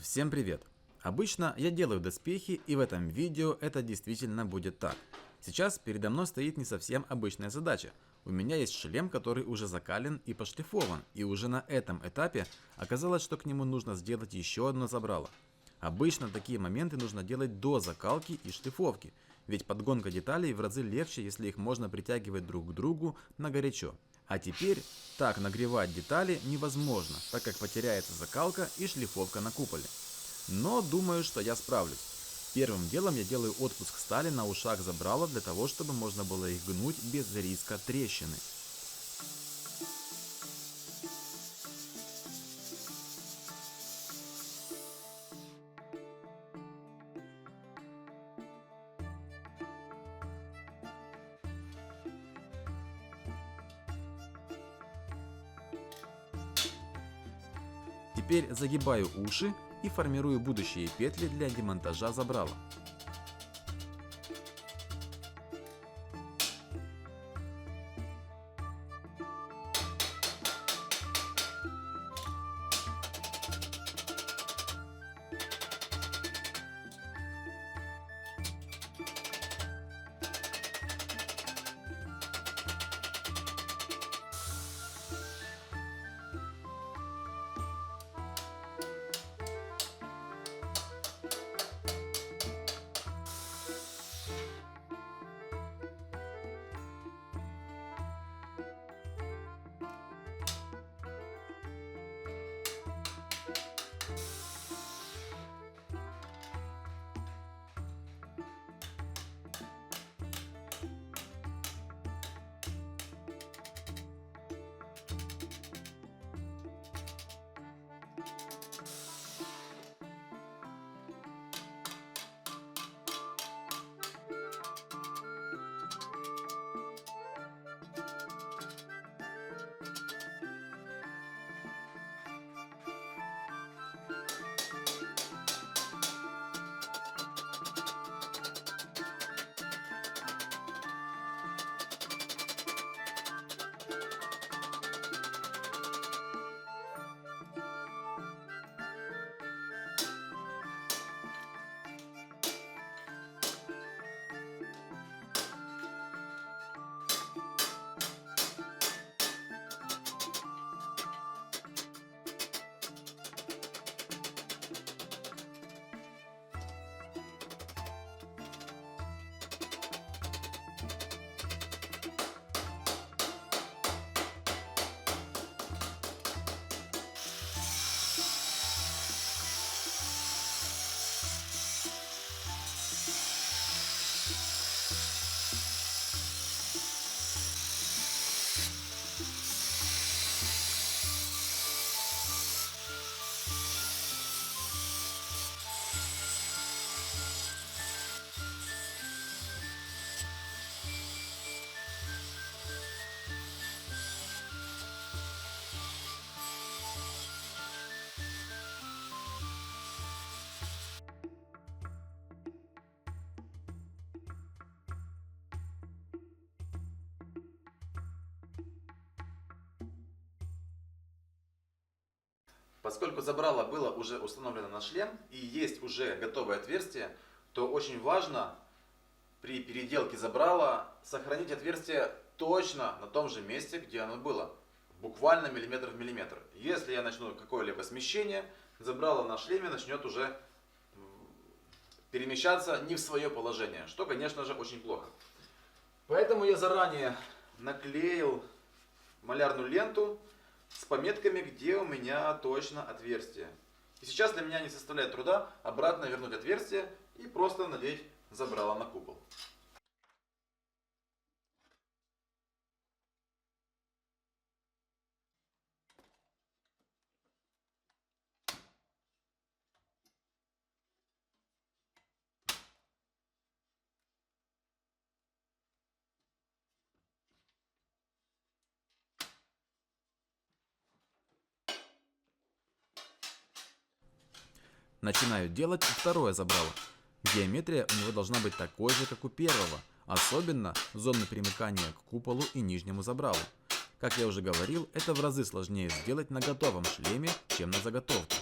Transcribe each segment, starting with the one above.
Всем привет! Обычно я делаю доспехи, и в этом видео это действительно будет так. Сейчас передо мной стоит не совсем обычная задача. У меня есть шлем, который уже закален и пошлифован, и уже на этом этапе оказалось, что к нему нужно сделать еще одно забрало. Обычно такие моменты нужно делать до закалки и шлифовки, ведь подгонка деталей в разы легче, если их можно притягивать друг к другу на горячо. А теперь так нагревать детали невозможно, так как потеряется закалка и шлифовка на куполе. Но думаю, что я справлюсь. Первым делом я делаю отпуск стали на ушах забрала для того, чтобы можно было их гнуть без риска трещины. Теперь загибаю уши и формирую будущие петли для демонтажа забрала. Поскольку забрало было уже установлено на шлем и есть уже готовое отверстие, то очень важно при переделке забрала сохранить отверстие точно на том же месте, где оно было. Буквально миллиметр в миллиметр. Если я начну какое-либо смещение, забрало на шлеме начнет уже перемещаться не в свое положение, что, конечно же, очень плохо. Поэтому я заранее наклеил малярную ленту с пометками, где у меня точно отверстие. И сейчас для меня не составляет труда обратно вернуть отверстие и просто надеть забрало на купол. Начинаю делать второе забрало. Геометрия у него должна быть такой же, как у первого, особенно зоны примыкания к куполу и нижнему забралу. Как я уже говорил, это в разы сложнее сделать на готовом шлеме, чем на заготовке.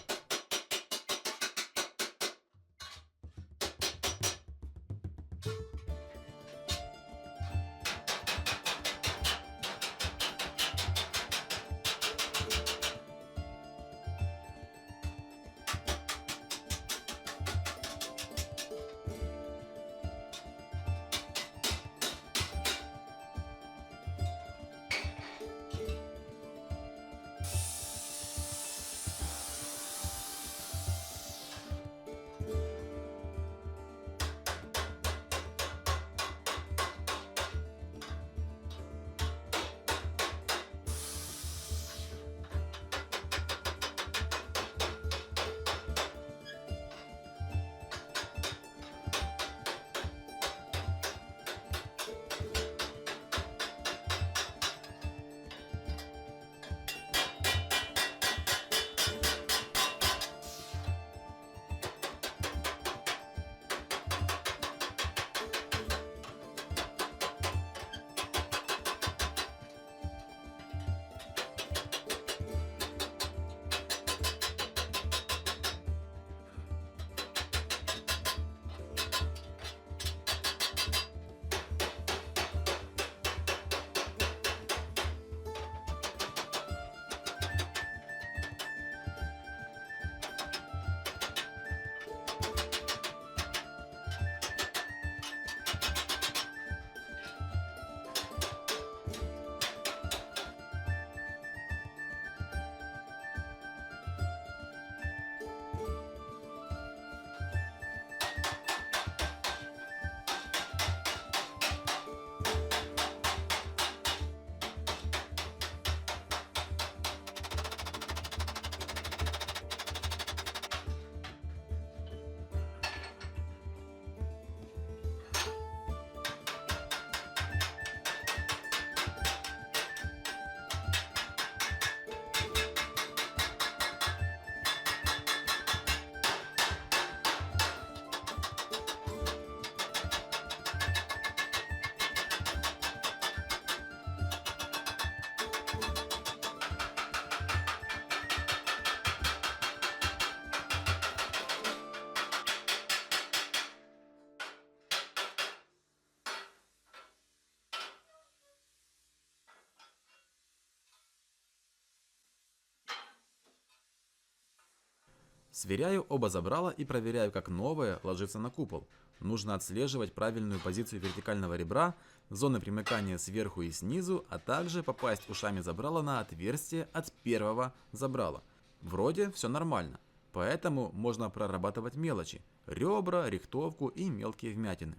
Сверяю оба забрала и проверяю, как новое ложится на купол. Нужно отслеживать правильную позицию вертикального ребра, зоны примыкания сверху и снизу, а также попасть ушами забрала на отверстие от первого забрала. Вроде все нормально, поэтому можно прорабатывать мелочи – ребра, рихтовку и мелкие вмятины.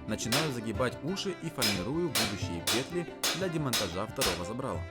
Начинаю загибать уши и формирую будущие петли для демонтажа второго забрала.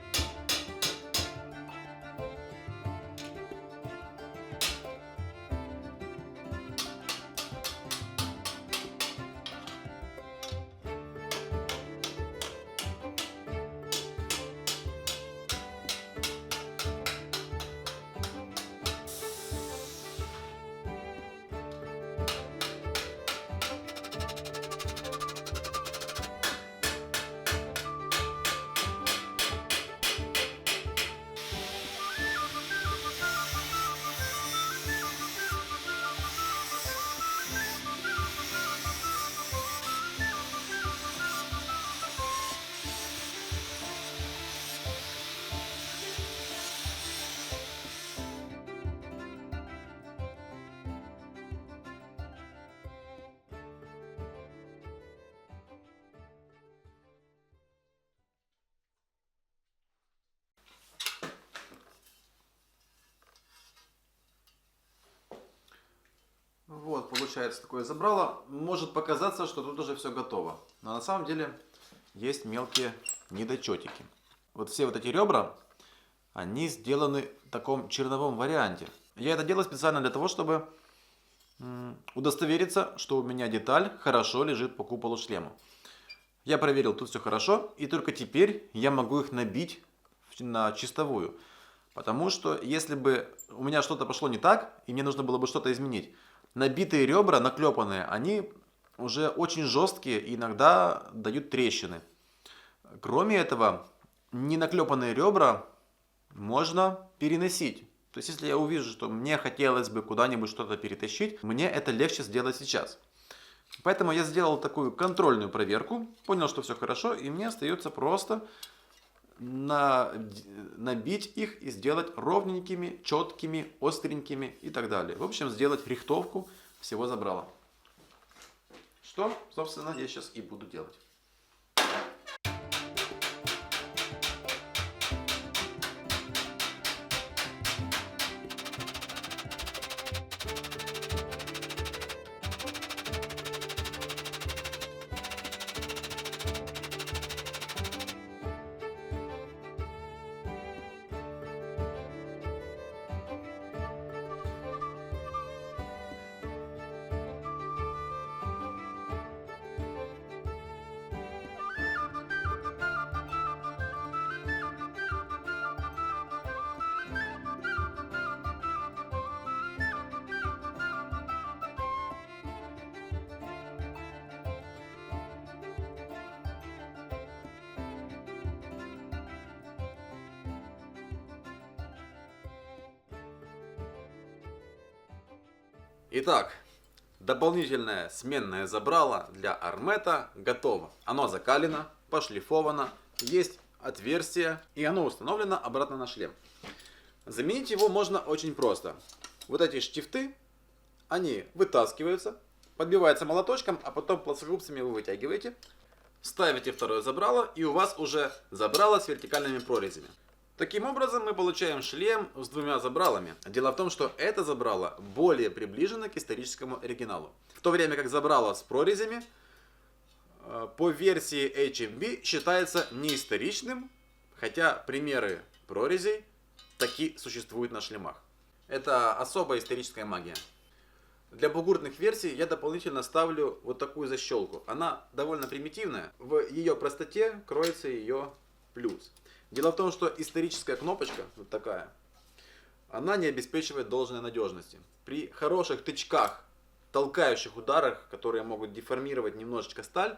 Вот, получается такое забрало. Может показаться, что тут уже все готово. Но на самом деле есть мелкие недочетики. Вот все вот эти ребра, они сделаны в таком черновом варианте. Я это делаю специально для того, чтобы удостовериться, что у меня деталь хорошо лежит по куполу шлема. Я проверил, тут все хорошо. И только теперь я могу их набить на чистовую. Потому что если бы у меня что-то пошло не так, и мне нужно было бы что-то изменить, набитые ребра, наклепанные, они уже очень жесткие и иногда дают трещины. Кроме этого, ненаклепанные ребра можно переносить. То есть, если я увижу, что мне хотелось бы куда-нибудь что-то перетащить, мне это легче сделать сейчас. Поэтому я сделал такую контрольную проверку, понял, что все хорошо, и мне остается просто набить их и сделать ровненькими, четкими, остренькими и так далее. В общем, сделать рихтовку всего забрала. Что, собственно, я сейчас и буду делать. Итак, дополнительное сменное забрало для армета готово. Оно закалено, пошлифовано, есть отверстие и оно установлено обратно на шлем. Заменить его можно очень просто. Вот эти штифты, они вытаскиваются, Подбивается молоточком, а потом плоскогубцами вы вытягиваете. Ставите второе забрало, и у вас уже забрало с вертикальными прорезями. Таким образом мы получаем шлем с двумя забралами. Дело в том, что это забрало более приближено к историческому оригиналу. В то время как забрало с прорезями по версии HMB считается неисторичным, хотя примеры прорезей таки существуют на шлемах. Это особая историческая магия. Для бугуртных версий я дополнительно ставлю вот такую защелку. Она довольно примитивная. В ее простоте кроется ее плюс. Дело в том, что историческая кнопочка, вот такая, она не обеспечивает должной надежности. При хороших тычках, толкающих ударах, которые могут деформировать немножечко сталь,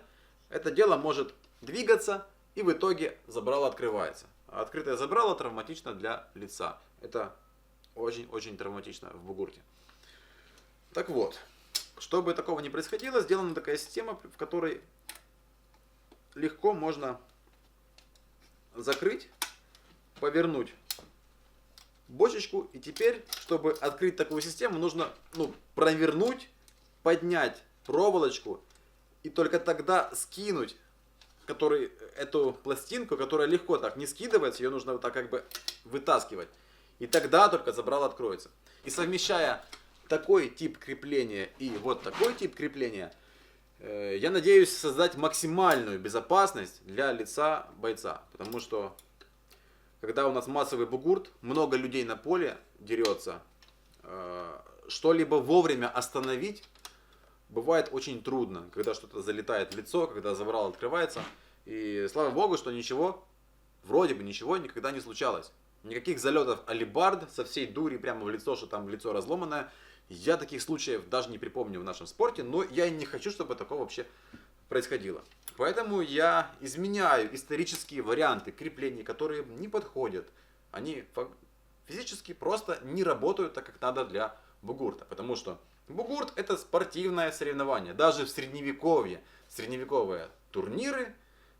это дело может двигаться, и в итоге забрало открывается. А открытое забрало травматично для лица. Это очень-очень травматично в бугурте. Так вот, чтобы такого не происходило, сделана такая система, в которой легко можно закрыть, повернуть бочечку. И теперь, чтобы открыть такую систему, нужно провернуть, поднять проволочку и только тогда скинуть эту пластинку, которая легко так не скидывается, ее нужно вот так как бы вытаскивать. И тогда только забрало откроется. И совмещая такой тип крепления и вот такой тип крепления, я надеюсь создать максимальную безопасность для лица бойца. Потому что, когда у нас массовый бугурт, много людей на поле дерется, что-либо вовремя остановить бывает очень трудно. Когда что-то залетает в лицо, когда забрало открывается. И слава богу, что ничего, вроде бы ничего никогда не случалось. Никаких залетов алибард со всей дури прямо в лицо, что там лицо разломанное. Я таких случаев даже не припомню в нашем спорте, но я и не хочу, чтобы такого вообще происходило. Поэтому я изменяю исторические варианты креплений, которые не подходят. Они физически просто не работают так, как надо для бугурта. Потому что бугурт — это спортивное соревнование. Даже в средневековье, средневековые турниры,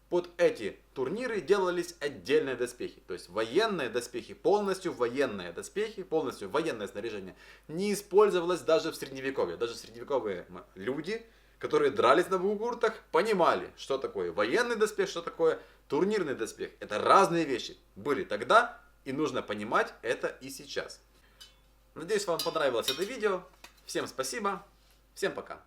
под эти турниры делались отдельные доспехи. То есть военные доспехи, полностью военные доспехи, полностью военное снаряжение не использовалось даже в средневековье. Даже средневековые люди, которые дрались на бугуртах, понимали, что такое военный доспех, что такое турнирный доспех. Это разные вещи. Были тогда, и нужно понимать это и сейчас. Надеюсь, вам понравилось это видео. Всем спасибо. Всем пока.